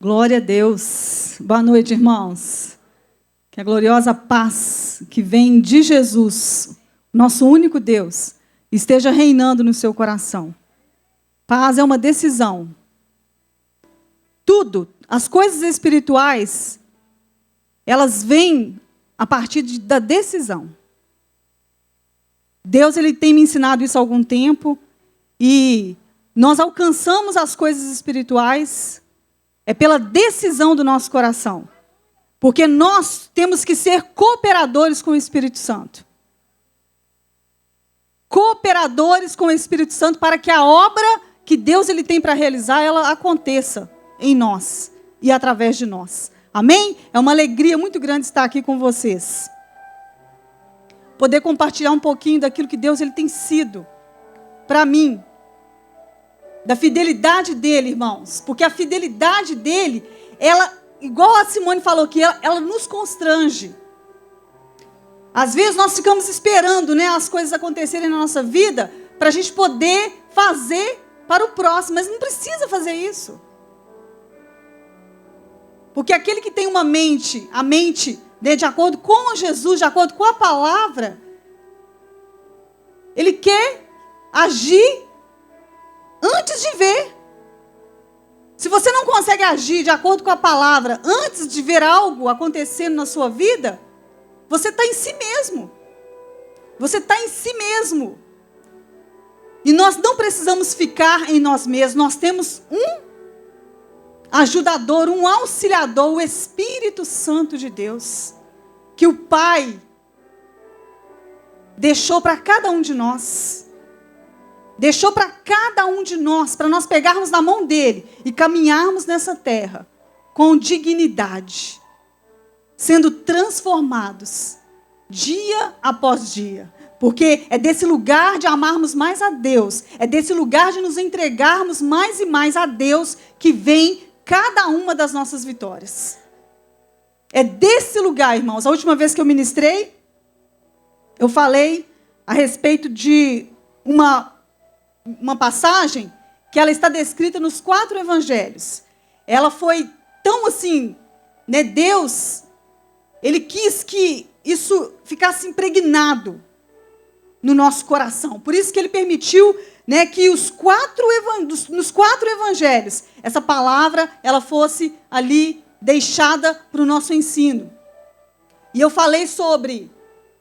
Glória a Deus. Boa noite, irmãos. Que a gloriosa paz que vem de Jesus, nosso único Deus, esteja reinando no seu coração. Paz é uma decisão. Tudo, as coisas espirituais, elas vêm a partir da decisão. Deus ele tem me ensinado isso há algum tempo e nós alcançamos as coisas espirituais pela decisão do nosso coração. Porque nós temos que ser cooperadores com o Espírito Santo. Cooperadores com o Espírito Santo para que a obra que Deus ele tem para realizar, ela aconteça em nós e através de nós. Amém? É uma alegria muito grande estar aqui com vocês. Poder compartilhar um pouquinho daquilo que Deus ele tem sido para mim. Da fidelidade dele, irmãos. Porque a fidelidade dele, ela, igual a Simone falou aqui, ela nos constrange. Às vezes nós ficamos esperando, né, as coisas acontecerem na nossa vida para a gente poder fazer para o próximo. Mas não precisa fazer isso. Porque aquele que tem uma mente, a mente, né, de acordo com Jesus, de acordo com a palavra, ele quer agir antes de ver. Se você não consegue agir de acordo com a palavra antes de ver algo acontecendo na sua vida, você está em si mesmo. Você está em si mesmo. E nós não precisamos ficar em nós mesmos. Nós temos um ajudador, um auxiliador, o Espírito Santo de Deus, que o Pai deixou para cada um de nós. Deixou para cada um de nós, para nós pegarmos na mão dele e caminharmos nessa terra com dignidade, sendo transformados dia após dia. Porque é desse lugar de amarmos mais a Deus, é desse lugar de nos entregarmos mais e mais a Deus que vem cada uma das nossas vitórias. É desse lugar, irmãos. A última vez que eu ministrei, eu falei a respeito de uma passagem que ela está descrita nos 4 evangelhos. Ela foi tão assim, né, Deus, ele quis que isso ficasse impregnado no nosso coração. Por isso que ele permitiu, né, que nos 4 evangelhos, essa palavra ela fosse ali deixada para o nosso ensino. E eu falei sobre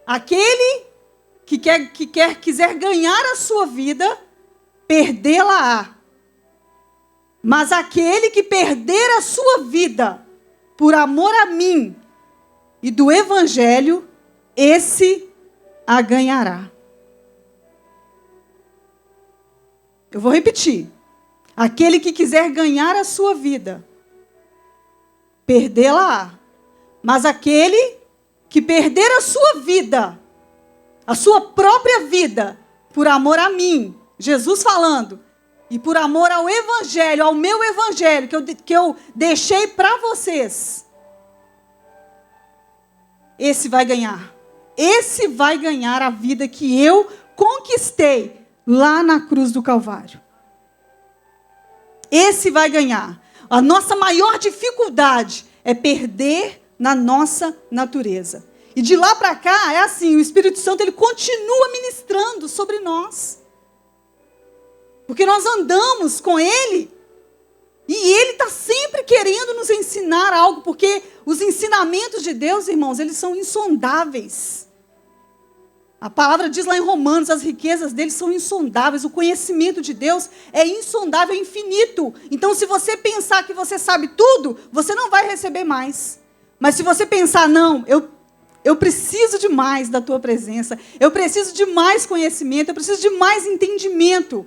aquele que quiser ganhar a sua vida, perdê-la-á. Mas aquele que perder a sua vida por amor a mim e do Evangelho, esse a ganhará. Eu vou repetir. Aquele que quiser ganhar a sua vida, perdê-la-á. Mas aquele que perder a sua vida, a sua própria vida, por amor a mim, Jesus falando, e por amor ao Evangelho, ao meu Evangelho, que eu deixei para vocês, esse vai ganhar. Esse vai ganhar a vida que eu conquistei lá na cruz do Calvário. Esse vai ganhar. A nossa maior dificuldade é perder na nossa natureza. E de lá para cá, é assim, o Espírito Santo ele continua ministrando sobre nós. Porque nós andamos com Ele e Ele está sempre querendo nos ensinar algo, porque os ensinamentos de Deus, irmãos, eles são insondáveis. A palavra diz lá em Romanos, as riquezas dele são insondáveis, o conhecimento de Deus é insondável, é infinito. Então, se você pensar que você sabe tudo, você não vai receber mais. Mas se você pensar, não, eu preciso de mais da tua presença, eu preciso de mais conhecimento, eu preciso de mais entendimento.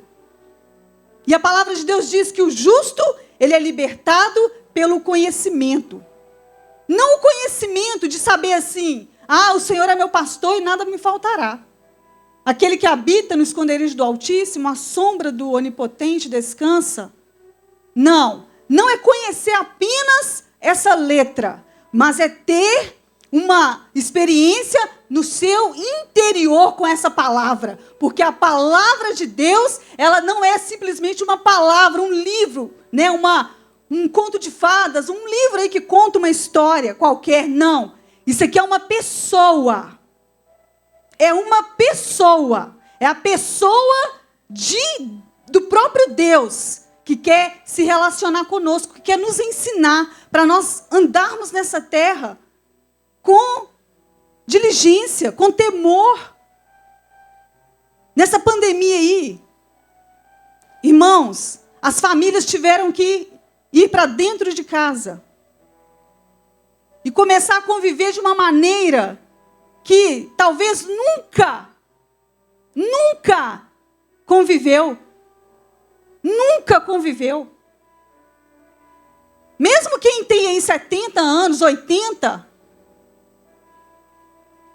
E a palavra de Deus diz que o justo, ele é libertado pelo conhecimento. Não o conhecimento de saber assim, o Senhor é meu pastor e nada me faltará. Aquele que habita no esconderijo do Altíssimo, a sombra do Onipotente descansa. Não é conhecer apenas essa letra, mas é ter uma experiência no seu interior com essa palavra. Porque a palavra de Deus, ela não é simplesmente uma palavra, um livro, né? um conto de fadas, um livro aí que conta uma história qualquer. Não. Isso aqui é uma pessoa. É uma pessoa. É a pessoa do próprio Deus que quer se relacionar conosco, que quer nos ensinar para nós andarmos nessa terra com diligência, com temor. Nessa pandemia aí, irmãos, as famílias tiveram que ir para dentro de casa e começar a conviver de uma maneira que talvez nunca conviveu. Nunca conviveu. Mesmo quem tem aí 70 anos, 80,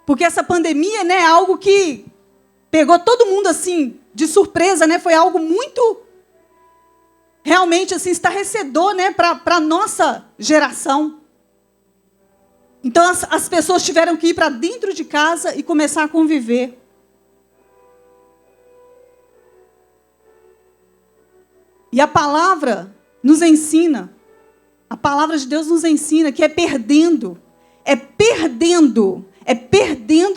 porque essa pandemia, né, é algo que pegou todo mundo assim de surpresa, né? Foi algo muito realmente assim estarrecedor, né, para a nossa geração. Então as pessoas tiveram que ir para dentro de casa e começar a conviver. E a palavra nos ensina, a palavra de Deus nos ensina que é perdendo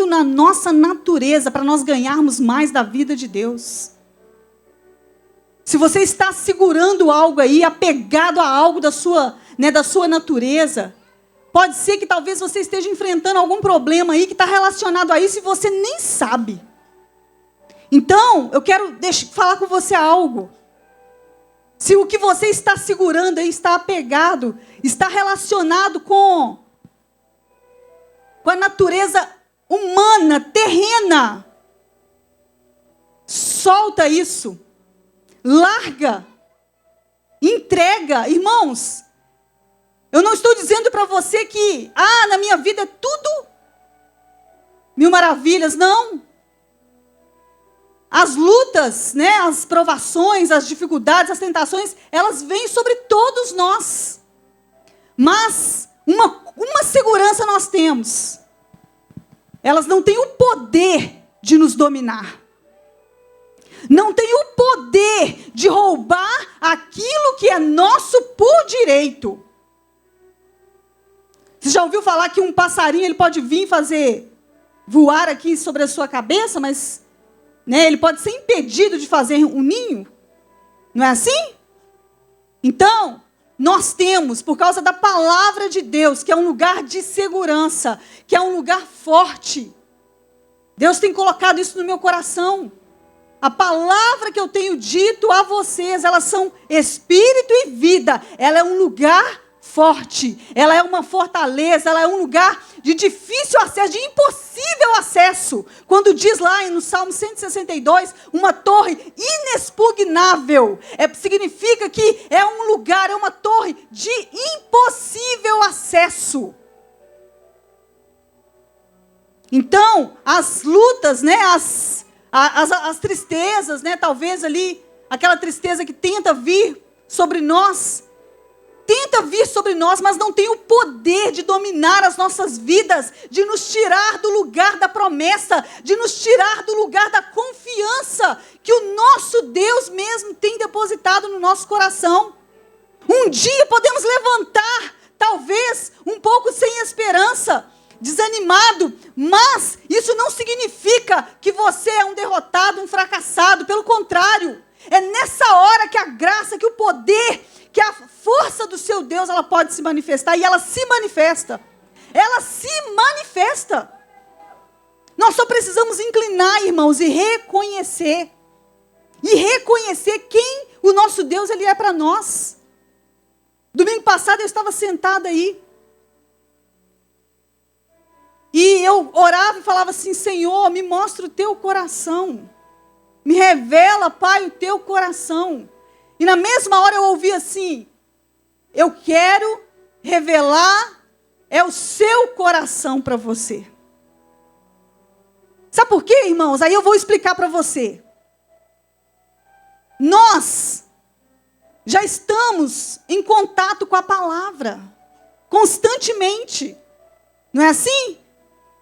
na nossa natureza para nós ganharmos mais da vida de Deus. Se você está segurando algo aí, apegado a algo da sua natureza, pode ser que talvez você esteja enfrentando algum problema aí que está relacionado a isso e você nem sabe. Então, eu quero falar com você algo. Se o que você está segurando aí está apegado, está relacionado com a natureza humana, terrena, solta isso. Larga. Entrega. Irmãos, eu não estou dizendo para você que, na minha vida é tudo mil maravilhas. Não. As lutas, né, as provações, as dificuldades, as tentações, elas vêm sobre todos nós. Mas uma segurança nós temos. Elas não têm o poder de nos dominar. Não têm o poder de roubar aquilo que é nosso por direito. Você já ouviu falar que um passarinho ele pode vir voar aqui sobre a sua cabeça, mas né, ele pode ser impedido de fazer um ninho? Não é assim? Então, nós temos, por causa da palavra de Deus, que é um lugar de segurança, que é um lugar forte. Deus tem colocado isso no meu coração. A palavra que eu tenho dito a vocês, elas são espírito e vida. Ela é um lugar forte. Ela é uma fortaleza. Ela é um lugar de difícil acesso, de impossível acesso. Quando diz lá no Salmo 162, uma torre inexpugnável. Significa que é um lugar, é uma torre de impossível acesso. Então, as lutas, né, as tristezas, né, talvez ali, aquela tristeza que tenta vir sobre nós, mas não tem o poder de dominar as nossas vidas, de nos tirar do lugar da promessa, de nos tirar do lugar da confiança que o nosso Deus mesmo tem depositado no nosso coração. Um dia podemos levantar, talvez um pouco sem esperança, desanimado, mas isso não significa que você é um derrotado, um fracassado. Pelo contrário, é nessa hora que a graça, que o poder, que a força do seu Deus, ela pode se manifestar, e ela se manifesta. Ela se manifesta. Nós só precisamos inclinar, irmãos, e reconhecer quem o nosso Deus ele é para nós. Domingo passado eu estava sentada aí, e eu orava e falava assim: Senhor, me mostra o teu coração. Me revela, Pai, o teu coração. E na mesma hora eu ouvi assim: eu quero revelar o seu coração para você. Sabe por quê, irmãos? Aí eu vou explicar para você. Nós já estamos em contato com a palavra constantemente. Não é assim?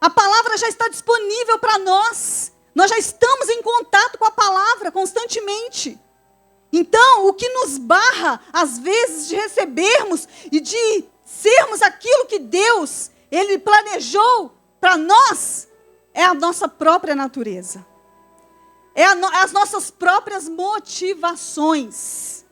A palavra já está disponível para nós. Nós já estamos em contato com a palavra constantemente. Então, o que nos barra, às vezes, de recebermos e de sermos aquilo que Deus, Ele planejou para nós, é a nossa própria natureza. As nossas próprias motivações.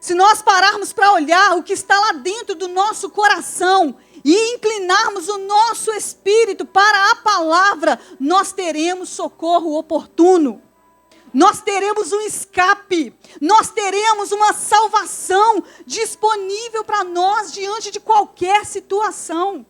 Se nós pararmos para olhar o que está lá dentro do nosso coração e inclinarmos o nosso espírito para a palavra, nós teremos socorro oportuno. Nós teremos um escape, nós teremos uma salvação disponível para nós diante de qualquer situação.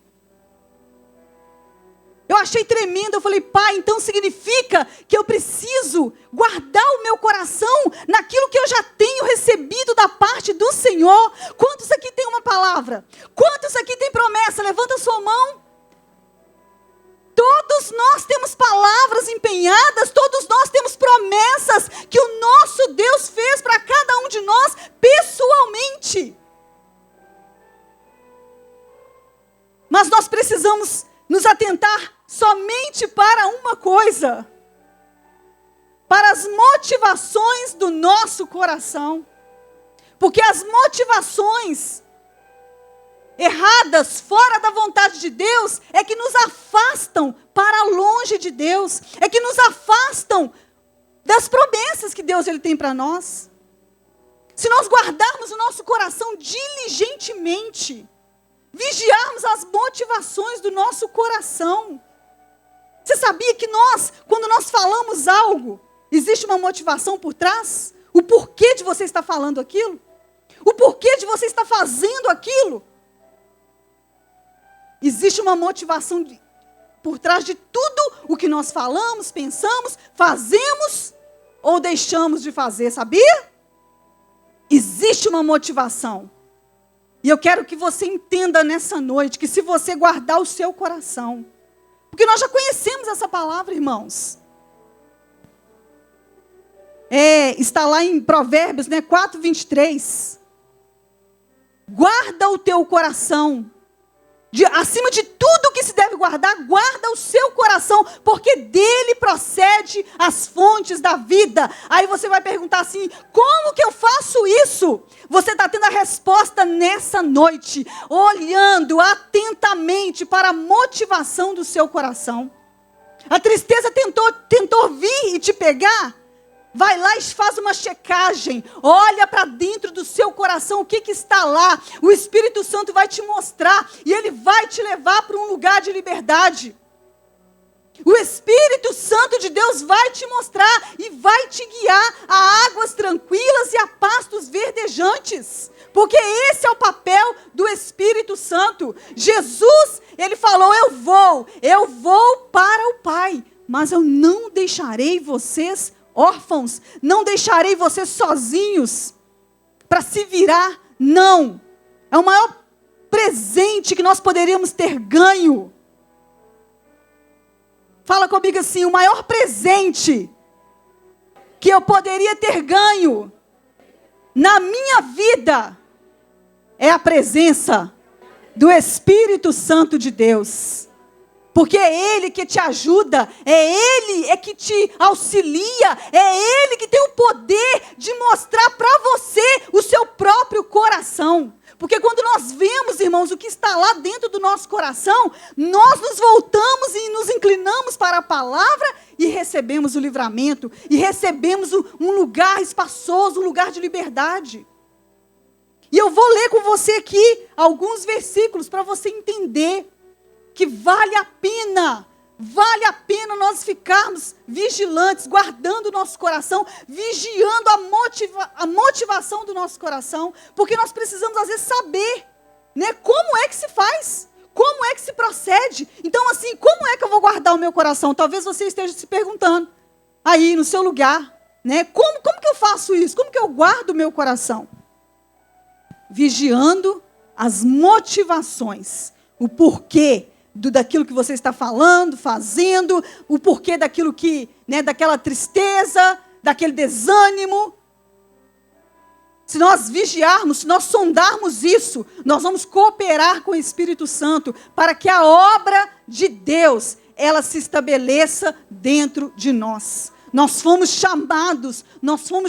Eu achei tremendo, eu falei, Pai, então significa que eu preciso guardar o meu coração naquilo que eu já tenho recebido da parte do Senhor. Quantos aqui tem uma palavra? Quantos aqui tem promessa? Levanta a sua mão. Todos nós temos palavras empenhadas, todos nós temos promessas que o nosso Deus fez para cada um de nós pessoalmente. Mas nós precisamos nos atentar somente para uma coisa: para as motivações do nosso coração. Porque as motivações erradas, fora da vontade de Deus, é que nos afastam para longe de Deus, é que nos afastam das promessas que Deus ele tem para nós. Se nós guardarmos o nosso coração diligentemente, vigiarmos as motivações do nosso coração. Você sabia que quando nós falamos algo, existe uma motivação por trás? O porquê de você estar falando aquilo? O porquê de você estar fazendo aquilo? Existe uma motivação por trás de tudo o que nós falamos, pensamos, fazemos ou deixamos de fazer, sabia? Existe uma motivação. E eu quero que você entenda nessa noite que se você guardar o seu coração, porque nós já conhecemos essa palavra, irmãos. Está lá em Provérbios, 4:23. Guarda o teu coração. Acima de tudo que se deve guardar, guarda o seu coração, porque dele procede as fontes da vida. Aí você vai perguntar assim, como que eu faço isso? Você está tendo a resposta nessa noite, olhando atentamente para a motivação do seu coração. A tristeza tentou vir e te pegar? Vai lá e faz uma checagem. Olha para dentro do seu coração o que está lá. O Espírito Santo vai te mostrar. E ele vai te levar para um lugar de liberdade. O Espírito Santo de Deus vai te mostrar. E vai te guiar a águas tranquilas e a pastos verdejantes. Porque esse é o papel do Espírito Santo. Jesus, ele falou, eu vou para o Pai. Mas eu não deixarei vocês órfãos, não deixarei vocês sozinhos para se virar, não. É o maior presente que nós poderíamos ter ganho. Fala comigo assim, o maior presente que eu poderia ter ganho na minha vida é a presença do Espírito Santo de Deus. Porque é Ele que te ajuda, é Ele que te auxilia, é Ele que tem o poder de mostrar para você o seu próprio coração. Porque quando nós vemos, irmãos, o que está lá dentro do nosso coração, nós nos voltamos e nos inclinamos para a palavra e recebemos o livramento, e recebemos um lugar espaçoso, um lugar de liberdade. E eu vou ler com você aqui alguns versículos para você entender que vale a pena nós ficarmos vigilantes, guardando o nosso coração, vigiando a motivação do nosso coração, porque nós precisamos às vezes saber, como é que se faz, como é que se procede. Então assim, como é que eu vou guardar o meu coração? Talvez você esteja se perguntando, aí no seu lugar, como que eu faço isso? Como que eu guardo o meu coração? Vigiando as motivações, o porquê daquilo que você está falando, fazendo, o porquê daquilo que, daquela tristeza, daquele desânimo. Se nós vigiarmos, se nós sondarmos isso, nós vamos cooperar com o Espírito Santo para que a obra de Deus, ela se estabeleça dentro de nós. Nós fomos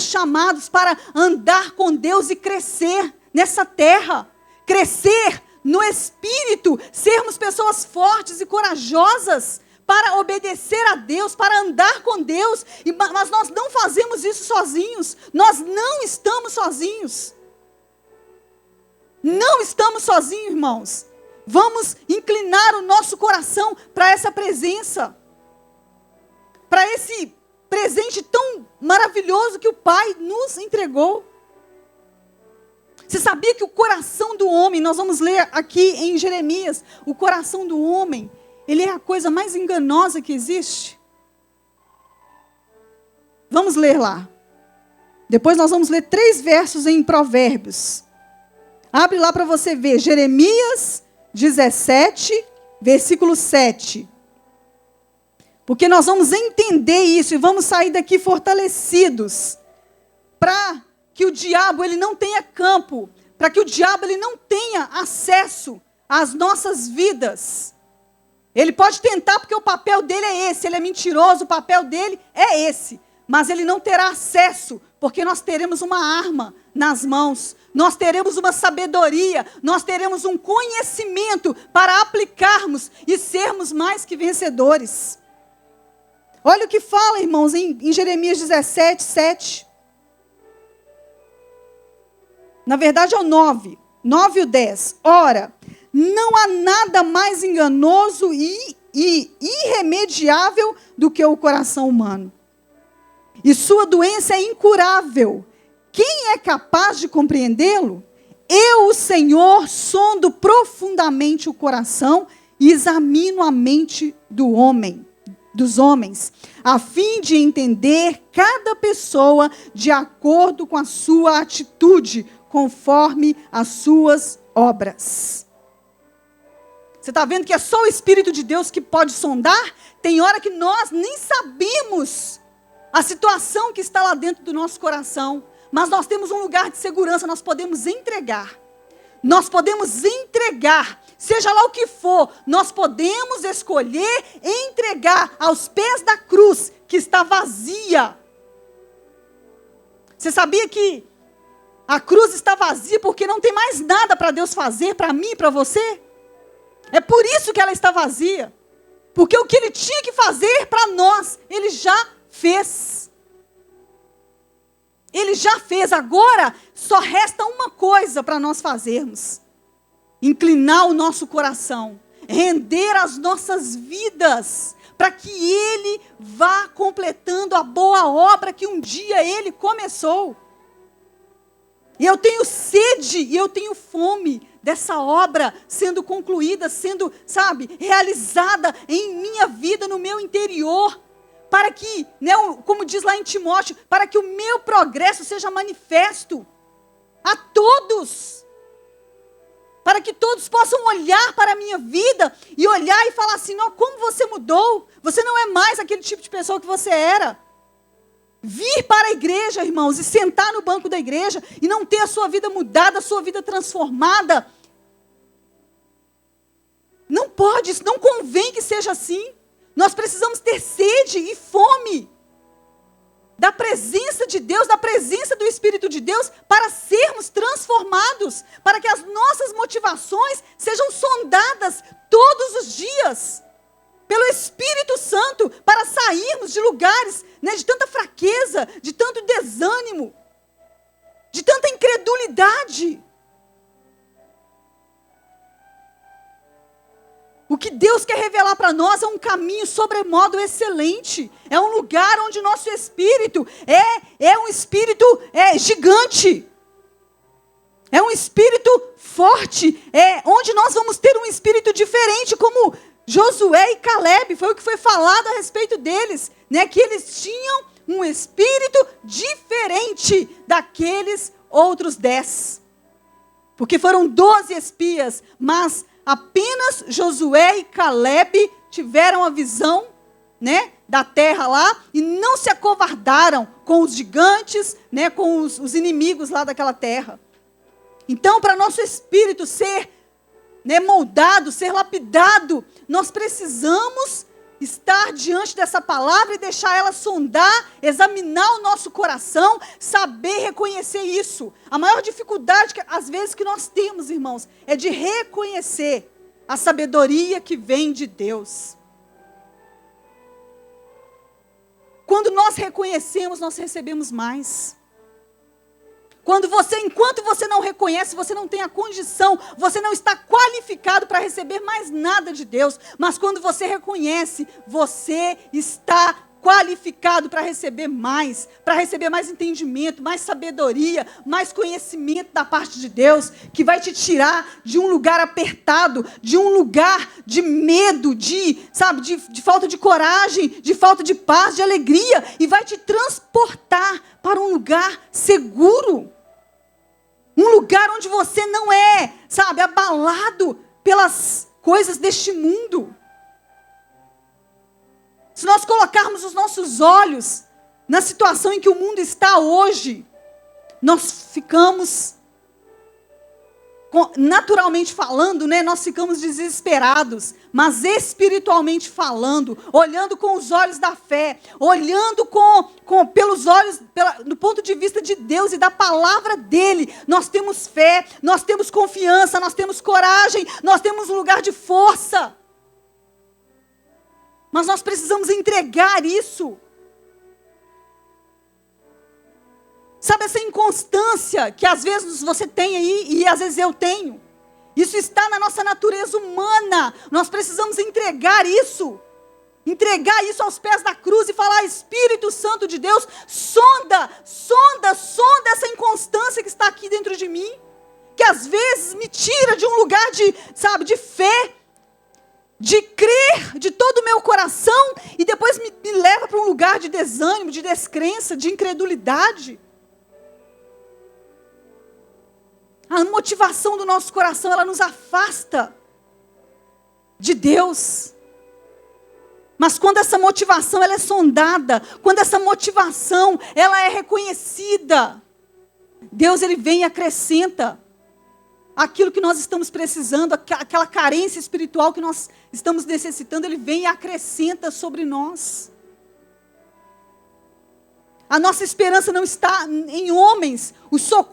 chamados para andar com Deus e crescer nessa terra. Crescer no Espírito, sermos pessoas fortes e corajosas para obedecer a Deus, para andar com Deus. Mas nós não fazemos isso sozinhos. Nós não estamos sozinhos. Não estamos sozinhos, irmãos. Vamos inclinar o nosso coração para essa presença. Para esse presente tão maravilhoso que o Pai nos entregou. Você sabia que o coração do homem, nós vamos ler aqui em Jeremias, o coração do homem, ele é a coisa mais enganosa que existe? Vamos ler lá. Depois nós vamos ler 3 versos em Provérbios. Abre lá para você ver, Jeremias 17, versículo 7. Porque nós vamos entender isso e vamos sair daqui fortalecidos. Para que o diabo ele não tenha campo. Para que o diabo ele não tenha acesso às nossas vidas. Ele pode tentar porque o papel dele é esse. Ele é mentiroso, o papel dele é esse. Mas ele não terá acesso, porque nós teremos uma arma nas mãos. Nós teremos uma sabedoria, nós teremos um conhecimento para aplicarmos e sermos mais que vencedores. Olha o que fala, irmãos, em Jeremias 17, 7. Na verdade é o 9 e o 10. Ora, não há nada mais enganoso e irremediável do que o coração humano. E sua doença é incurável. Quem é capaz de compreendê-lo? Eu, o Senhor, sondo profundamente o coração e examino a mente dos homens, a fim de entender cada pessoa de acordo com a sua atitude, conforme as suas obras. Você está vendo que é só o Espírito de Deus que pode sondar? Tem hora que nós nem sabemos a situação que está lá dentro do nosso coração. Mas nós temos um lugar de segurança, nós podemos entregar. Nós podemos entregar, seja lá o que for, nós podemos escolher entregar aos pés da cruz, que está vazia. Você sabia que a cruz está vazia porque não tem mais nada para Deus fazer, para mim e para você? É por isso que ela está vazia. Porque o que Ele tinha que fazer para nós, Ele já fez. Ele já fez. Agora só resta uma coisa para nós fazermos: inclinar o nosso coração, render as nossas vidas, para que Ele vá completando a boa obra que um dia Ele começou. E eu tenho sede e eu tenho fome dessa obra sendo concluída, sendo, realizada em minha vida, no meu interior. Para que, como diz lá em Timóteo, para que o meu progresso seja manifesto a todos. Para que todos possam olhar para a minha vida e olhar e falar assim: não, como você mudou? Você não é mais aquele tipo de pessoa que você era. Vir para a igreja, irmãos, e sentar no banco da igreja e não ter a sua vida mudada, a sua vida transformada. Não pode, isso não convém que seja assim. Nós precisamos ter sede e fome da presença de Deus, da presença do Espírito de Deus, para sermos transformados, para que as nossas motivações sejam sondadas todos os dias, pelo Espírito Santo, para sairmos de lugares, de tanta fraqueza, de tanto desânimo, de tanta incredulidade. O que Deus quer revelar para nós é um caminho sobremodo excelente. É um lugar onde o nosso espírito é um espírito gigante. É um espírito forte. É onde nós vamos ter um espírito diferente, como Josué e Caleb. Foi o que foi falado a respeito deles. Que eles tinham um espírito diferente daqueles outros 10. Porque foram 12 espias, mas apenas Josué e Caleb tiveram a visão, da terra lá, e não se acovardaram com os gigantes, com os inimigos lá daquela terra. Então, para nosso espírito ser moldado, ser lapidado, nós precisamos estar diante dessa palavra e deixar ela sondar, examinar o nosso coração, saber reconhecer isso. A maior dificuldade, às vezes, que nós temos, irmãos, é de reconhecer a sabedoria que vem de Deus. Quando nós reconhecemos, nós recebemos mais. Enquanto você não reconhece, você não tem a condição, você não está qualificado para receber mais nada de Deus. Mas quando você reconhece, você está qualificado para receber mais entendimento, mais sabedoria, mais conhecimento da parte de Deus, que vai te tirar de um lugar apertado, de um lugar de medo, de falta de coragem, de falta de paz, de alegria, e vai te transportar para um lugar seguro. Um lugar onde você não é, abalado pelas coisas deste mundo. Se nós colocarmos os nossos olhos na situação em que o mundo está hoje, nós ficamos, naturalmente falando, nós ficamos desesperados, mas espiritualmente falando, olhando com os olhos da fé, olhando pelos olhos, do ponto de vista de Deus e da palavra dEle, nós temos fé, nós temos confiança, nós temos coragem, nós temos um lugar de força. Mas nós precisamos entregar isso. Essa inconstância que às vezes você tem aí e às vezes eu tenho. Isso está na nossa natureza humana. Nós precisamos entregar isso. Entregar isso aos pés da cruz e falar: Espírito Santo de Deus, sonda essa inconstância que está aqui dentro de mim. Que às vezes me tira de um lugar de fé, de crer de todo o meu coração, e depois me leva para um lugar de desânimo, de descrença, de incredulidade. A motivação do nosso coração, ela nos afasta de Deus. Mas quando essa motivação ela é sondada, quando essa motivação ela é reconhecida, Deus ele vem e acrescenta aquilo que nós estamos precisando, aquela carência espiritual que nós estamos necessitando, Ele vem e acrescenta sobre nós. A nossa esperança não está em homens.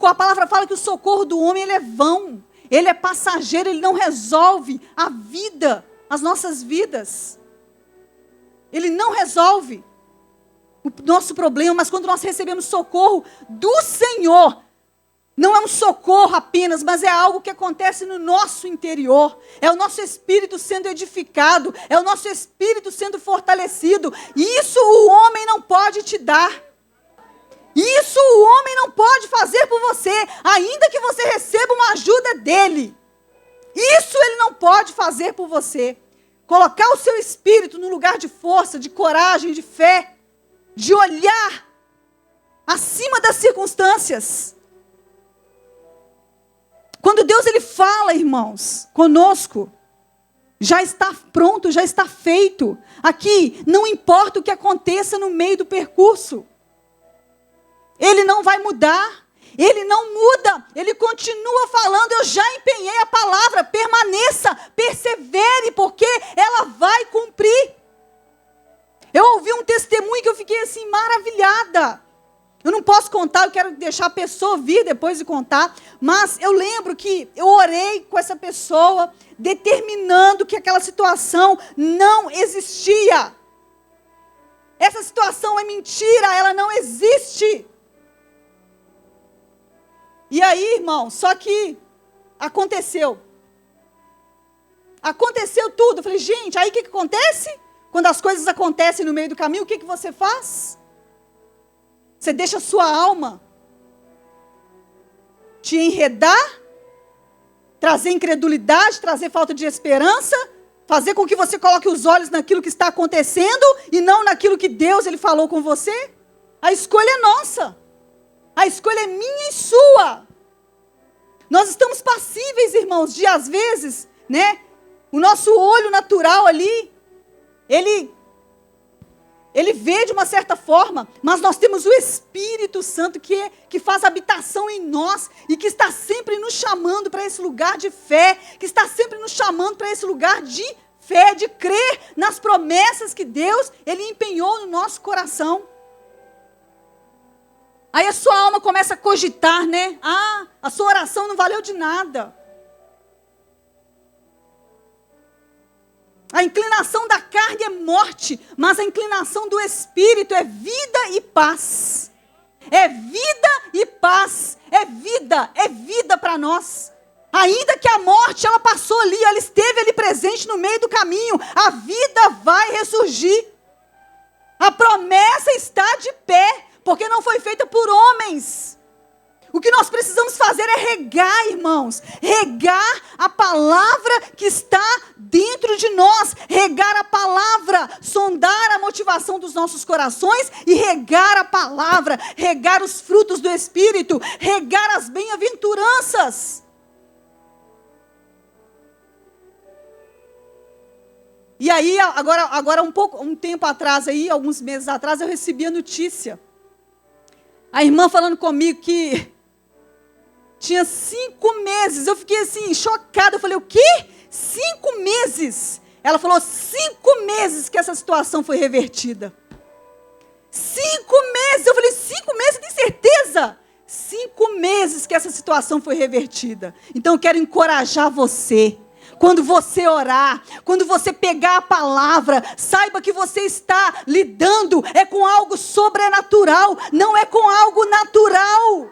A palavra fala que o socorro do homem ele é vão, ele é passageiro, ele não resolve a vida, as nossas vidas. Ele não resolve o nosso problema, mas quando nós recebemos socorro do Senhor, não é um socorro apenas, mas é algo que acontece no nosso interior. É o nosso espírito sendo edificado, é o nosso espírito sendo fortalecido. Isso o homem não pode te dar. Isso o homem não pode fazer por você, ainda que você receba uma ajuda dele. Isso ele não pode fazer por você. Colocar o seu espírito no lugar de força, de coragem, de fé, de olhar acima das circunstâncias. Quando Deus ele fala, irmãos, conosco, já está pronto, já está feito. Aqui, não importa o que aconteça no meio do percurso. Ele não vai mudar, ele não muda, ele continua falando: eu já empenhei a palavra, permaneça, persevere, porque ela vai cumprir. Eu ouvi um testemunho que eu fiquei assim, maravilhada. Eu não posso contar, eu quero deixar a pessoa vir depois de contar, mas eu lembro que eu orei com essa pessoa, determinando que aquela situação não existia. Essa situação é mentira, ela não existe. E aí, irmão, só que aconteceu. Aconteceu tudo. Eu falei: gente, aí o que acontece? Quando as coisas acontecem no meio do caminho, o que você faz? Você deixa a sua alma te enredar, trazer incredulidade, trazer falta de esperança, fazer com que você coloque os olhos naquilo que está acontecendo e não naquilo que Deus ele falou com você? A escolha é nossa. A escolha é minha e sua. Nós estamos passíveis, irmãos, de às vezes, o nosso olho natural ali, ele vê de uma certa forma, mas nós temos o Espírito Santo que faz habitação em nós e que está sempre nos chamando para esse lugar de fé, que está sempre nos chamando para esse lugar de fé, de crer nas promessas que Deus, Ele empenhou no nosso coração. Aí a sua alma começa a cogitar, né? Ah, a sua oração não valeu de nada. A inclinação da carne é morte, mas a inclinação do Espírito é vida e paz. É vida e paz. É vida para nós. Ainda que a morte, ela passou ali, ela esteve ali presente no meio do caminho, a vida vai ressurgir. A promessa está de pé, porque não foi feita por homens. O que nós precisamos fazer é regar, irmãos. Regar a palavra que está dentro de nós. Regar a palavra. Sondar a motivação dos nossos corações e regar a palavra. Regar os frutos do Espírito. Regar as bem-aventuranças. E aí, agora um tempo atrás, aí, alguns meses atrás, eu recebi a notícia. A irmã falando comigo que tinha 5 meses. Eu fiquei assim, chocada. Eu falei, o quê? 5 meses? Ela falou, 5 meses que essa situação foi revertida. 5 meses. Eu falei, 5 meses, tem certeza? 5 meses que essa situação foi revertida. Então eu quero encorajar você. Quando você orar, quando você pegar a palavra, saiba que você está lidando com algo sobrenatural, não é com algo natural.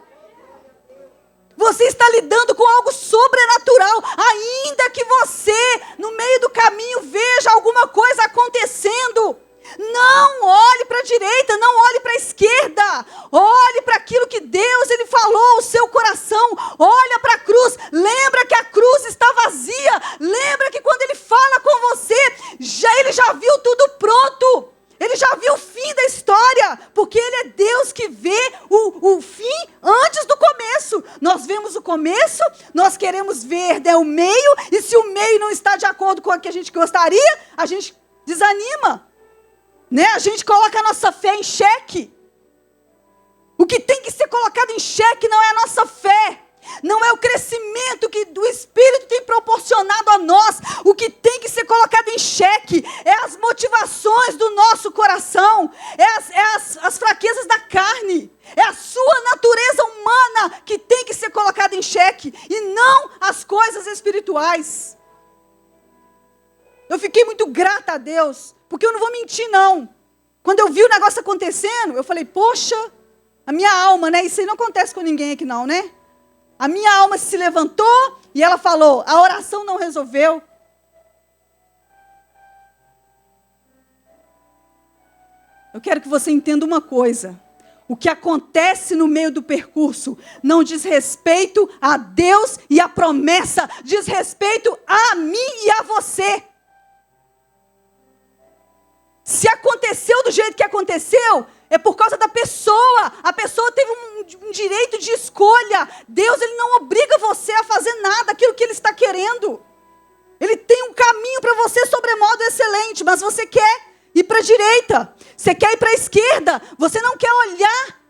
Você está lidando com algo sobrenatural, ainda que você, no meio do caminho, veja alguma coisa acontecendo. Não olhe para a direita, não olhe para a esquerda. Olhe para aquilo que Deus Ele falou ao seu coração. Olha para a cruz. Lembra que a cruz está vazia. Lembra que quando Ele fala com você, Ele já viu tudo pronto. Ele já viu o fim da história. Porque Ele é Deus que vê o fim antes do começo. Nós vemos o começo, nós queremos ver o meio. E se o meio não está de acordo com o que a gente gostaria, a gente desanima. Né? A gente coloca a nossa fé em xeque. O que tem que ser colocado em xeque não é a nossa fé. Não é o crescimento que o Espírito tem proporcionado a nós. O que tem que ser colocado em xeque é as motivações do nosso coração. As fraquezas da carne. É a sua natureza humana que tem que ser colocada em xeque. E não as coisas espirituais. Eu fiquei muito grata a Deus. Porque eu não vou mentir, não. Quando eu vi o negócio acontecendo, eu falei, poxa, a minha alma, né? Isso aí não acontece com ninguém aqui não, né? A minha alma se levantou e ela falou, a oração não resolveu. Eu quero que você entenda uma coisa. O que acontece no meio do percurso não diz respeito a Deus e a promessa. Diz respeito a mim e a você. Se aconteceu do jeito que aconteceu, é por causa da pessoa. A pessoa teve um direito de escolha. Deus, Ele não obriga você a fazer nada, aquilo que Ele está querendo. Ele tem um caminho para você sobremodo excelente, mas você quer ir para a direita. Você quer ir para a esquerda. Você não quer olhar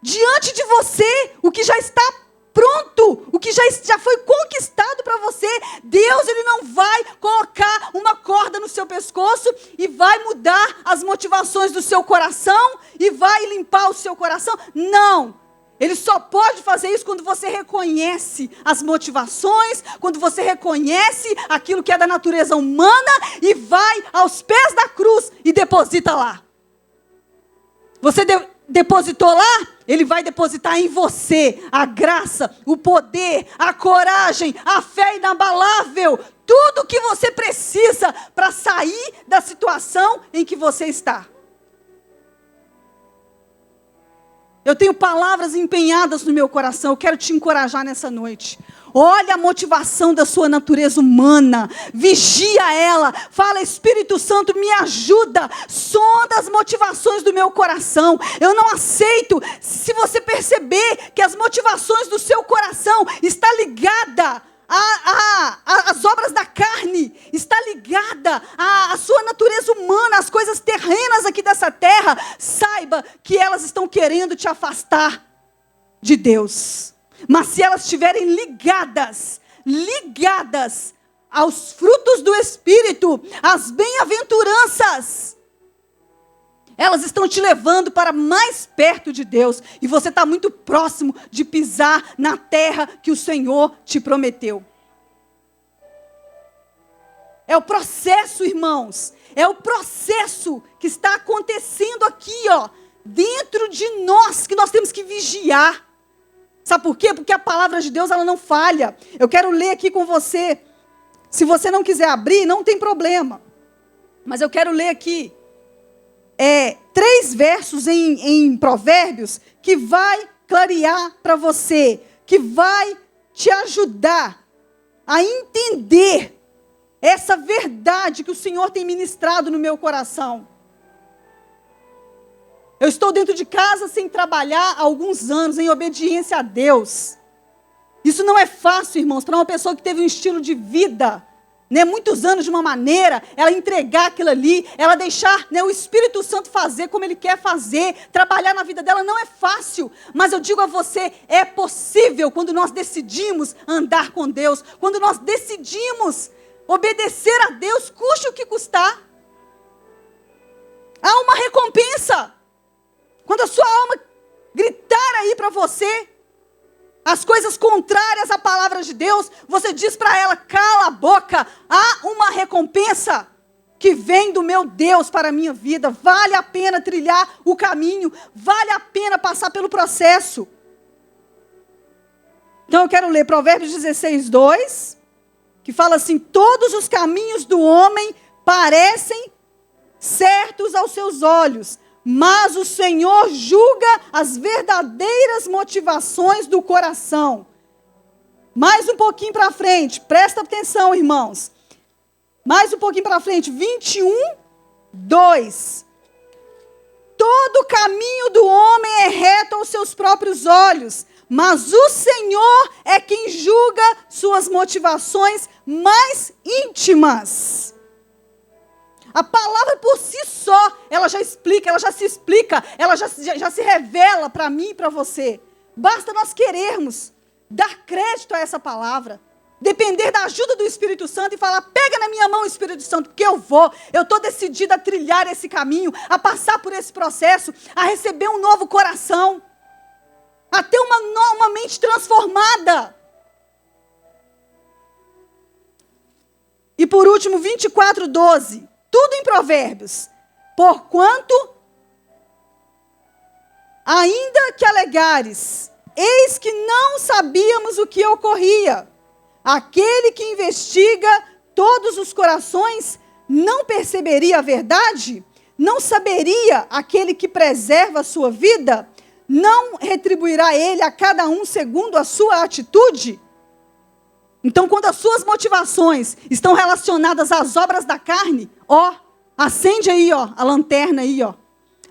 diante de você o que já está pronto, o que já foi conquistado para você. Deus, Ele não vai colocar uma corda no seu pescoço e vai mudar as motivações do seu coração e vai limpar o seu coração. Não. Ele só pode fazer isso quando você reconhece as motivações, quando você reconhece aquilo que é da natureza humana e vai aos pés da cruz e deposita lá. Você depositou lá, Ele vai depositar em você a graça, o poder, a coragem, a fé inabalável, tudo o que você precisa para sair da situação em que você está. Eu tenho palavras empenhadas no meu coração, eu quero te encorajar nessa noite. Olha a motivação da sua natureza humana, vigia ela, fala, Espírito Santo, me ajuda, sonda as motivações do meu coração. Eu não aceito, se você perceber que as motivações do seu coração está ligada as obras da carne, está ligada à sua natureza humana, às coisas terrenas aqui dessa terra, saiba que elas estão querendo te afastar de Deus. Mas se elas estiverem ligadas aos frutos do Espírito, as bem-aventuranças, elas estão te levando para mais perto de Deus. E você está muito próximo de pisar na terra que o Senhor te prometeu. É o processo, irmãos. É o processo que está acontecendo aqui, ó, dentro de nós, que nós temos que vigiar. Sabe por quê? Porque a palavra de Deus, ela não falha. Eu quero ler aqui com você. Se você não quiser abrir, não tem problema. Mas eu quero ler aqui 3 versos em Provérbios que vai clarear para você, que vai te ajudar a entender essa verdade que o Senhor tem ministrado no meu coração. Eu estou dentro de casa sem trabalhar há alguns anos, em obediência a Deus. Isso não é fácil, irmãos, para uma pessoa que teve um estilo de vida, né, muitos anos de uma maneira, ela entregar aquilo ali, ela deixar, né, o Espírito Santo fazer como Ele quer fazer, trabalhar na vida dela, não é fácil. Mas eu digo a você, é possível quando nós decidimos andar com Deus, quando nós decidimos obedecer a Deus, custe o que custar. Há uma recompensa. Quando a sua alma gritar aí para você as coisas contrárias à palavra de Deus, você diz para ela, cala a boca, há uma recompensa que vem do meu Deus para a minha vida, vale a pena trilhar o caminho, vale a pena passar pelo processo. Então eu quero ler Provérbios 16, 2, que fala assim, todos os caminhos do homem parecem certos aos seus olhos, mas o Senhor julga as verdadeiras motivações do coração. Mais um pouquinho para frente, presta atenção, irmãos. Mais um pouquinho para frente, 21, 2. Todo caminho do homem é reto aos seus próprios olhos, mas o Senhor é quem julga suas motivações mais íntimas. A palavra por si só, ela já explica, ela já se explica, ela já se revela para mim e para você. Basta nós querermos dar crédito a essa palavra, depender da ajuda do Espírito Santo e falar, pega na minha mão, Espírito Santo, porque eu estou decidida a trilhar esse caminho, a passar por esse processo, a receber um novo coração, a ter uma mente transformada. E por último, 24, 12. Tudo em Provérbios. Porquanto, ainda que alegares, eis que não sabíamos o que ocorria. Aquele que investiga todos os corações não perceberia a verdade? Não saberia aquele que preserva a sua vida? Não retribuirá ele a cada um segundo a sua atitude? Então, quando as suas motivações estão relacionadas às obras da carne, ó, acende aí, ó, a lanterna aí, ó.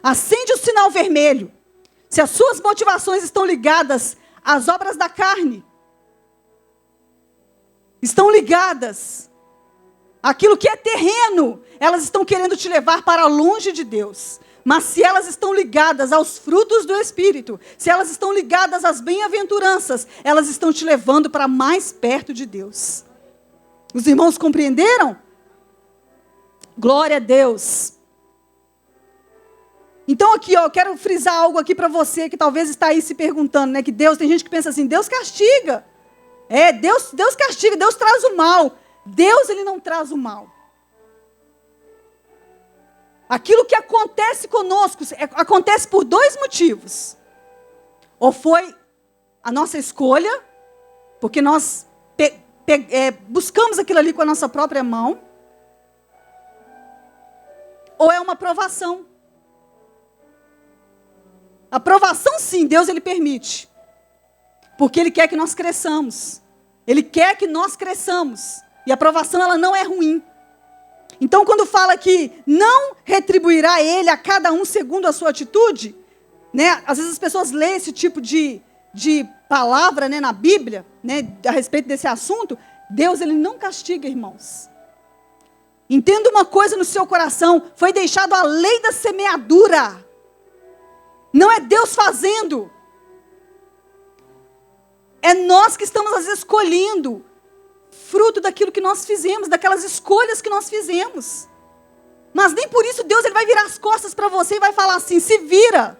Acende o sinal vermelho. Se as suas motivações estão ligadas às obras da carne, estão ligadas àquilo que é terreno, elas estão querendo te levar para longe de Deus. Mas se elas estão ligadas aos frutos do Espírito, se elas estão ligadas às bem-aventuranças, elas estão te levando para mais perto de Deus. Os irmãos compreenderam? Glória a Deus. Então aqui, ó, eu quero frisar algo aqui para você que talvez está aí se perguntando, né? Que Deus, tem gente que pensa assim, Deus castiga. Deus castiga, Deus traz o mal. Deus, Ele não traz o mal. Aquilo que acontece conosco, acontece por 2 motivos. Ou foi a nossa escolha, porque nós buscamos aquilo ali com a nossa própria mão, ou é uma provação. A provação, sim, Deus Ele permite. Porque Ele quer que nós cresçamos. Ele quer que nós cresçamos. E a provação, ela não é ruim. Então, quando fala que não retribuirá Ele a cada um segundo a sua atitude, né? Às vezes as pessoas leem esse tipo de palavra, né, na Bíblia, né, a respeito desse assunto. Deus, Ele não castiga, irmãos. Entenda uma coisa no seu coração, foi deixado a lei da semeadura. Não é Deus fazendo. É nós que estamos, às vezes, escolhendo fruto daquilo que nós fizemos, daquelas escolhas que nós fizemos. Mas nem por isso Deus ele vai virar as costas para você e vai falar assim, se vira.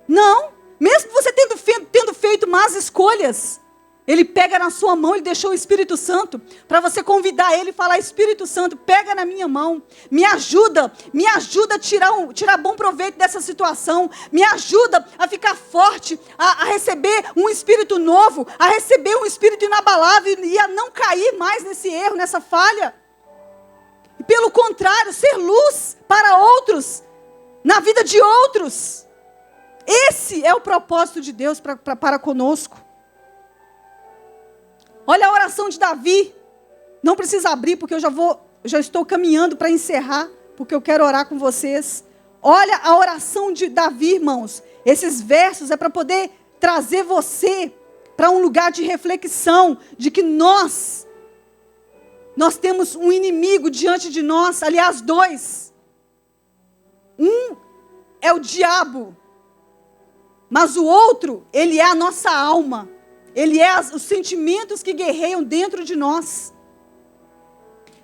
Não, mesmo você tendo feito más escolhas, Ele pega na sua mão, Ele deixou o Espírito Santo para você convidar Ele e falar, Espírito Santo, pega na minha mão, me ajuda a tirar bom proveito dessa situação, me ajuda a ficar forte, a receber um Espírito novo, a receber um Espírito inabalável e a não cair mais nesse erro, nessa falha. E pelo contrário, ser luz para outros, na vida de outros. Esse é o propósito de Deus para conosco. Olha a oração de Davi. Não precisa abrir, porque eu já estou caminhando para encerrar, porque eu quero orar com vocês. Olha a oração de Davi, irmãos. Esses versos é para poder trazer você para um lugar de reflexão, de que nós temos um inimigo diante de nós, aliás, dois. Um é o diabo, mas o outro, ele é a nossa alma. Ele é os sentimentos que guerreiam dentro de nós.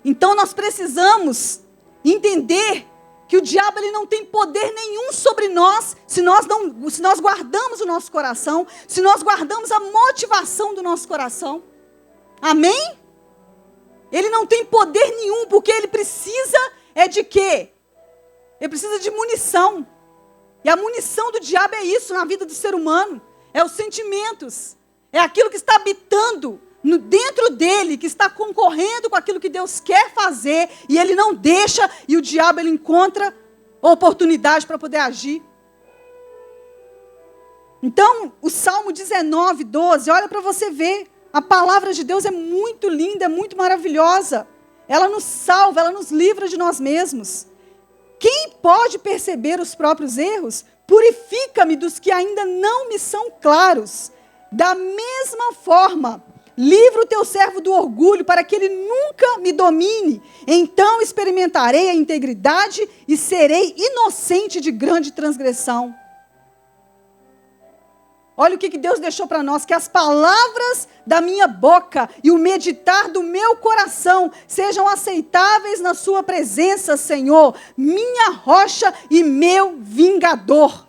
Então nós precisamos entender que o diabo ele não tem poder nenhum sobre nós, se nós guardamos o nosso coração, se nós guardamos a motivação do nosso coração. Amém? Ele não tem poder nenhum, porque ele precisa de quê? Ele precisa de munição. E a munição do diabo é isso na vida do ser humano. É os sentimentos. É aquilo que está habitando dentro dele, que está concorrendo com aquilo que Deus quer fazer. E ele não deixa, e o diabo ele encontra oportunidade para poder agir. Então, o Salmo 19, 12, olha para você ver. A palavra de Deus é muito linda, é muito maravilhosa. Ela nos salva, ela nos livra de nós mesmos. Quem pode perceber os próprios erros? Purifica-me dos que ainda não me são claros. Da mesma forma, livra o teu servo do orgulho, para que ele nunca me domine. Então experimentarei a integridade e serei inocente de grande transgressão. Olha o que Deus deixou para nós, que as palavras da minha boca e o meditar do meu coração sejam aceitáveis na sua presença, Senhor, minha rocha e meu vingador.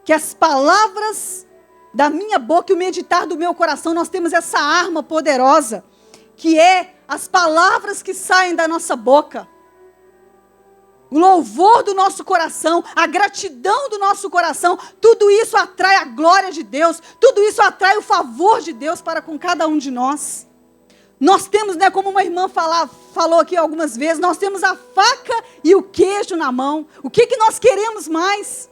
Que as palavras da minha boca e o meditar do meu coração, nós temos essa arma poderosa, que é as palavras que saem da nossa boca. O louvor do nosso coração, a gratidão do nosso coração, tudo isso atrai a glória de Deus, tudo isso atrai o favor de Deus para com cada um de nós. Nós temos, como uma irmã falou aqui algumas vezes, nós temos a faca e o queijo na mão. O que nós queremos mais?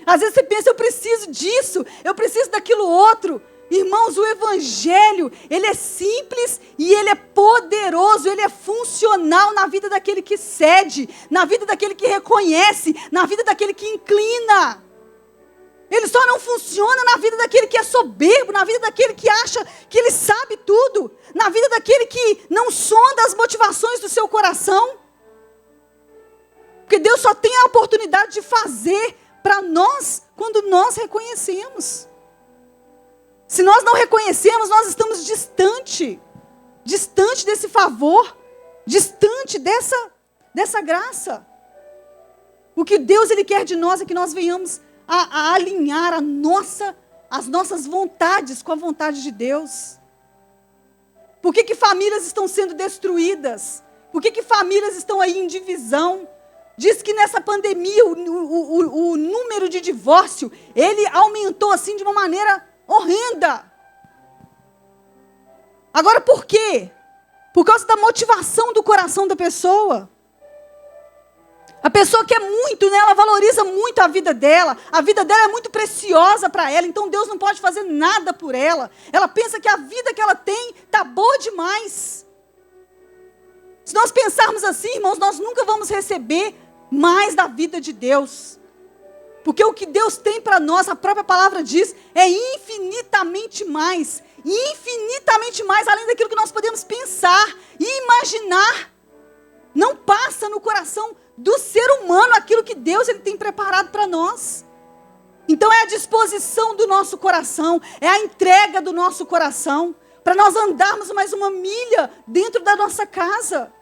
Às vezes você pensa, eu preciso disso, eu preciso daquilo outro. Irmãos, o Evangelho, ele é simples e ele é poderoso, ele é funcional na vida daquele que cede, na vida daquele que reconhece, na vida daquele que inclina. Ele só não funciona na vida daquele que é soberbo, na vida daquele que acha que ele sabe tudo, na vida daquele que não sonda as motivações do seu coração. Porque Deus só tem a oportunidade de fazer para nós quando nós reconhecemos. Se nós não reconhecemos, nós estamos distante desse favor, distante dessa graça. O que Deus ele quer de nós é que nós venhamos a alinhar as nossas vontades com a vontade de Deus. Por que famílias estão sendo destruídas? Por que famílias estão aí em divisão? Diz que nessa pandemia o número de divórcio, ele aumentou assim de uma maneira horrenda. Agora por quê? Por causa da motivação do coração da pessoa. A pessoa quer muito, ela valoriza muito a vida dela é muito preciosa para ela, então Deus não pode fazer nada por ela. Ela pensa que a vida que ela tem está boa demais. Se nós pensarmos assim, irmãos, nós nunca vamos receber mais da vida de Deus. Porque o que Deus tem para nós, a própria palavra diz, é infinitamente mais além daquilo que nós podemos pensar e imaginar. Não passa no coração do ser humano aquilo que Deus ele tem preparado para nós. Então é a disposição do nosso coração, é a entrega do nosso coração, para nós andarmos mais uma milha dentro da nossa casa.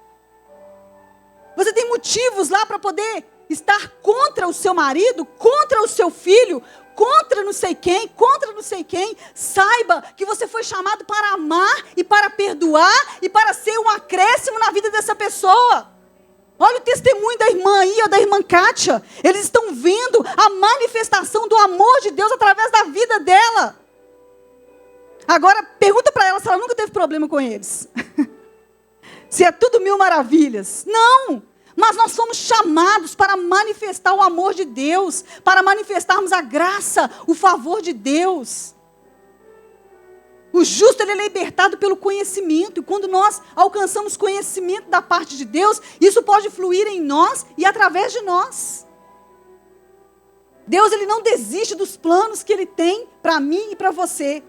Você tem motivos lá para poder estar contra o seu marido, contra o seu filho, contra não sei quem, contra não sei quem. Saiba que você foi chamado para amar e para perdoar e para ser um acréscimo na vida dessa pessoa. Olha o testemunho da irmã aí, da irmã Kátia. Eles estão vendo a manifestação do amor de Deus através da vida dela. Agora, pergunta para ela se ela nunca teve problema com eles. Se é tudo mil maravilhas. Não! Mas nós somos chamados para manifestar o amor de Deus, para manifestarmos a graça, o favor de Deus. O justo ele é libertado pelo conhecimento, e quando nós alcançamos conhecimento da parte de Deus, isso pode fluir em nós e através de nós. Deus ele não desiste dos planos que Ele tem para mim e para você.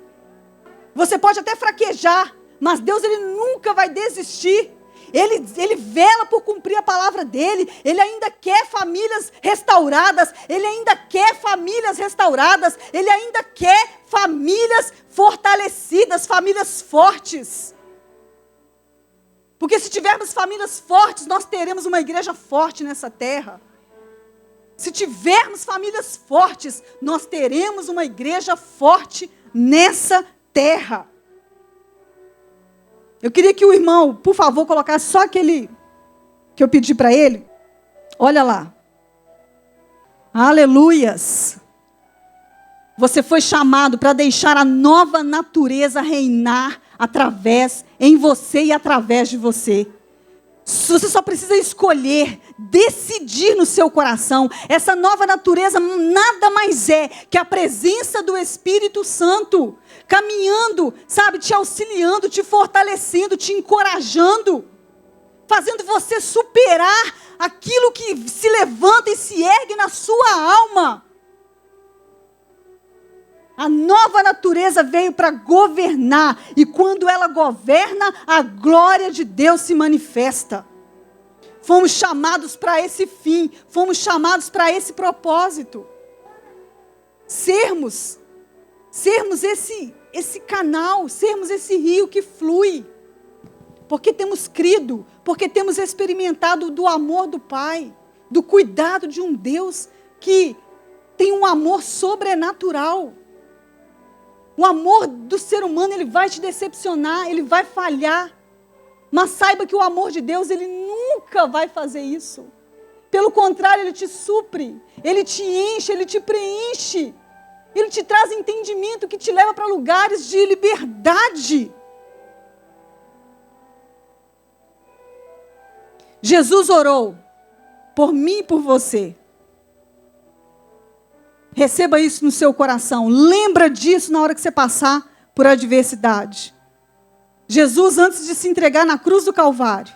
Você pode até fraquejar, mas Deus ele nunca vai desistir. Ele vela por cumprir a palavra dele. Ele ainda quer famílias restauradas. Ele ainda quer famílias restauradas. Ele ainda quer famílias fortalecidas, famílias fortes. Porque se tivermos famílias fortes, nós teremos uma igreja forte nessa terra. Se tivermos famílias fortes, nós teremos uma igreja forte nessa terra. Eu queria que o irmão, por favor, colocasse só aquele que eu pedi para ele. Olha lá. Aleluias. Você foi chamado para deixar a nova natureza reinar em você e através de você. Você só precisa escolher, decidir no seu coração. Essa nova natureza nada mais é que a presença do Espírito Santo, caminhando, sabe, te auxiliando, te fortalecendo, te encorajando, fazendo você superar aquilo que se levanta e se ergue na sua alma. A nova natureza veio para governar, e quando ela governa, a glória de Deus se manifesta. Fomos chamados para esse fim, fomos chamados para esse propósito. Sermos esse canal, sermos esse rio que flui. Porque temos crido, porque temos experimentado do amor do Pai, do cuidado de um Deus que tem um amor sobrenatural. O amor do ser humano, ele vai te decepcionar, ele vai falhar. Mas saiba que o amor de Deus, ele nunca vai fazer isso. Pelo contrário, ele te supre, ele te enche, ele te preenche. Ele te traz entendimento que te leva para lugares de liberdade. Jesus orou por mim e por você. Receba isso no seu coração. Lembra disso na hora que você passar por adversidade. Jesus, antes de se entregar na cruz do Calvário,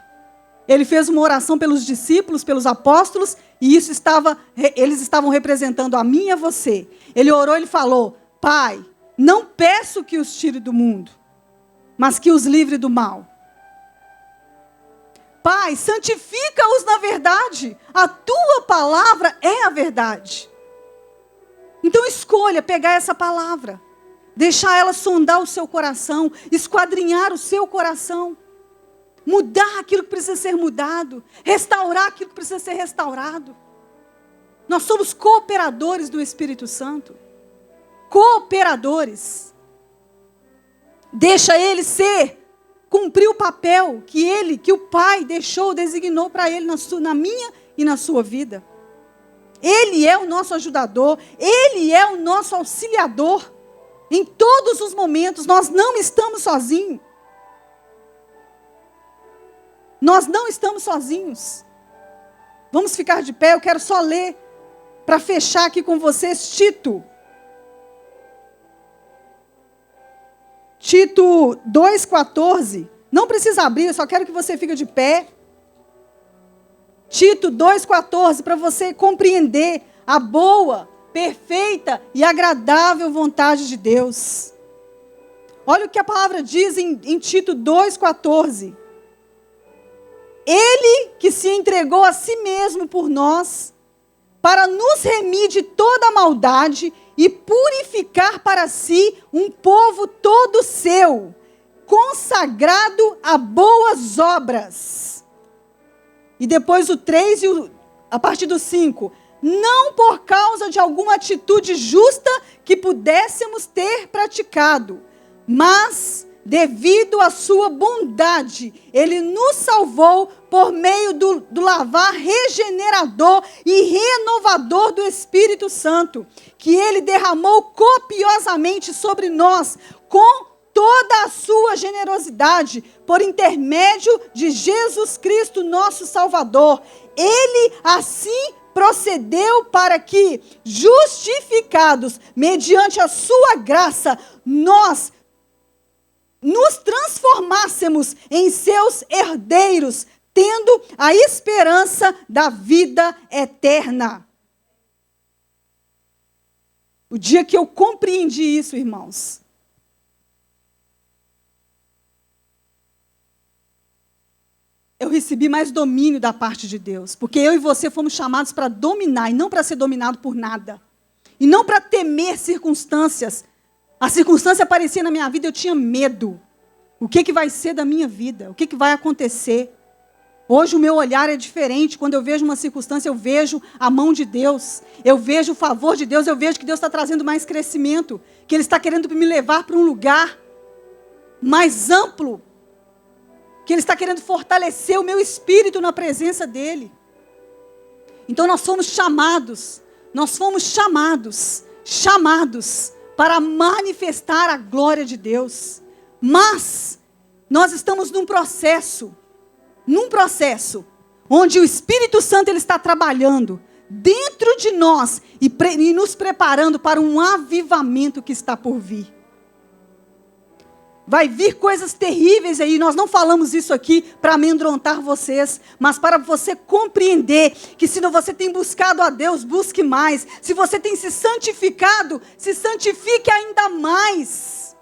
ele fez uma oração pelos discípulos, pelos apóstolos, e eles estavam representando a mim e a você. Ele orou, ele falou: Pai, não peço que os tire do mundo, mas que os livre do mal. Pai, santifica-os na verdade. A tua palavra é a verdade. Então escolha pegar essa palavra, deixar ela sondar o seu coração, esquadrinhar o seu coração, mudar aquilo que precisa ser mudado, restaurar aquilo que precisa ser restaurado. Nós somos cooperadores do Espírito Santo. Cooperadores. Deixa ele cumprir o papel que o Pai designou para ele na minha e na sua vida. Ele é o nosso ajudador, Ele é o nosso auxiliador. Em todos os momentos, nós não estamos sozinhos. Nós não estamos sozinhos. Vamos ficar de pé, eu quero só ler, para fechar aqui com vocês, Tito 2,14. Não precisa abrir, eu só quero que você fique de pé. Tito 2,14, para você compreender a boa, perfeita e agradável vontade de Deus. Olha o que a palavra diz em Tito 2,14. Ele que se entregou a si mesmo por nós, para nos remir de toda maldade e purificar para si um povo todo seu, consagrado a boas obras. E depois o 3 e a partir do 5. Não por causa de alguma atitude justa que pudéssemos ter praticado, mas devido à sua bondade, Ele nos salvou por meio do lavar regenerador e renovador do Espírito Santo, que Ele derramou copiosamente sobre nós, com toda a sua generosidade, por intermédio de Jesus Cristo, nosso Salvador. Ele assim procedeu para que, justificados mediante a sua graça, nós nos transformássemos em seus herdeiros, tendo a esperança da vida eterna. O dia que eu compreendi isso, irmãos, eu recebi mais domínio da parte de Deus, porque eu e você fomos chamados para dominar, e não para ser dominado por nada, e não para temer circunstâncias. A circunstância aparecia na minha vida, eu tinha medo. O que vai ser da minha vida? O que vai acontecer? Hoje o meu olhar é diferente. Quando eu vejo uma circunstância, eu vejo a mão de Deus, eu vejo o favor de Deus, eu vejo que Deus está trazendo mais crescimento, que Ele está querendo me levar para um lugar mais amplo, que Ele está querendo fortalecer o meu espírito na presença dEle. Então nós fomos chamados para manifestar a glória de Deus. Mas nós estamos num processo onde o Espírito Santo ele está trabalhando dentro de nós e nos preparando para um avivamento que está por vir. Vai vir coisas terríveis aí, nós não falamos isso aqui para amedrontar vocês, mas para você compreender que se você tem buscado a Deus, busque mais. Se você tem se santificado, se santifique ainda mais.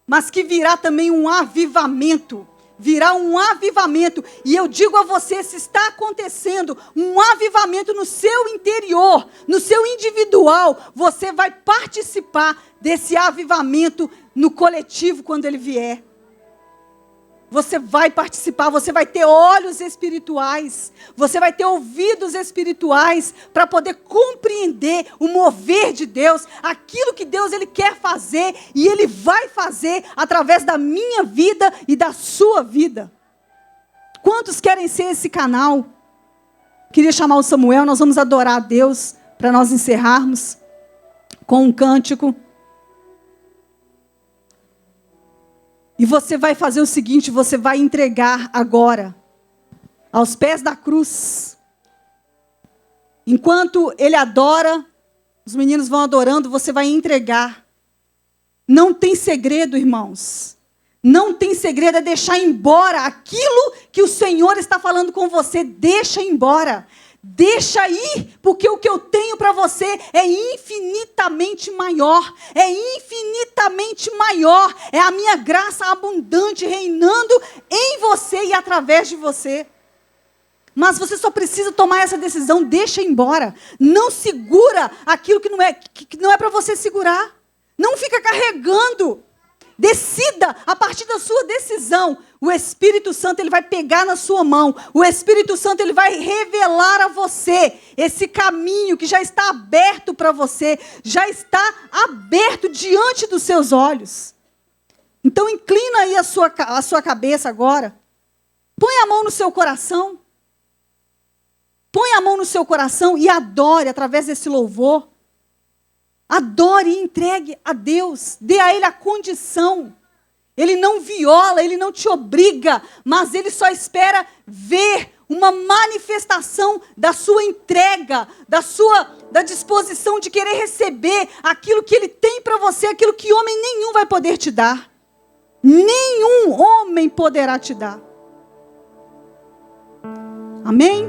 Mas que virá também um avivamento. Virá um avivamento. E eu digo a você, se está acontecendo um avivamento no seu interior, no seu individual, você vai participar desse avivamento no coletivo quando ele vier. Você vai participar, você vai ter olhos espirituais, você vai ter ouvidos espirituais para poder compreender o mover de Deus, aquilo que Deus ele quer fazer e Ele vai fazer através da minha vida e da sua vida. Quantos querem ser esse canal? Queria chamar o Samuel, nós vamos adorar a Deus para nós encerrarmos com um cântico. E você vai fazer o seguinte, você vai entregar agora, aos pés da cruz. Enquanto ele adora, os meninos vão adorando, você vai entregar. Não tem segredo, irmãos. Não tem segredo, é deixar embora aquilo que o Senhor está falando com você. Deixa embora. Deixa ir, porque o que eu tenho para você é infinitamente maior. É infinitamente maior. É a minha graça abundante reinando em você e através de você. Mas você só precisa tomar essa decisão. Deixa embora. Não segura aquilo que não é para você segurar. Não fica carregando. Decida, a partir da sua decisão, o Espírito Santo ele vai pegar na sua mão, o Espírito Santo ele vai revelar a você esse caminho que já está aberto para você, já está aberto diante dos seus olhos. Então inclina aí a sua cabeça agora, põe a mão no seu coração, põe a mão no seu coração e adore através desse louvor. Adore e entregue a Deus. Dê a Ele a condição. Ele não viola, Ele não te obriga, mas Ele só espera ver uma manifestação da sua entrega, da disposição de querer receber aquilo que Ele tem para você, aquilo que homem nenhum vai poder te dar. Nenhum homem poderá te dar. Amém?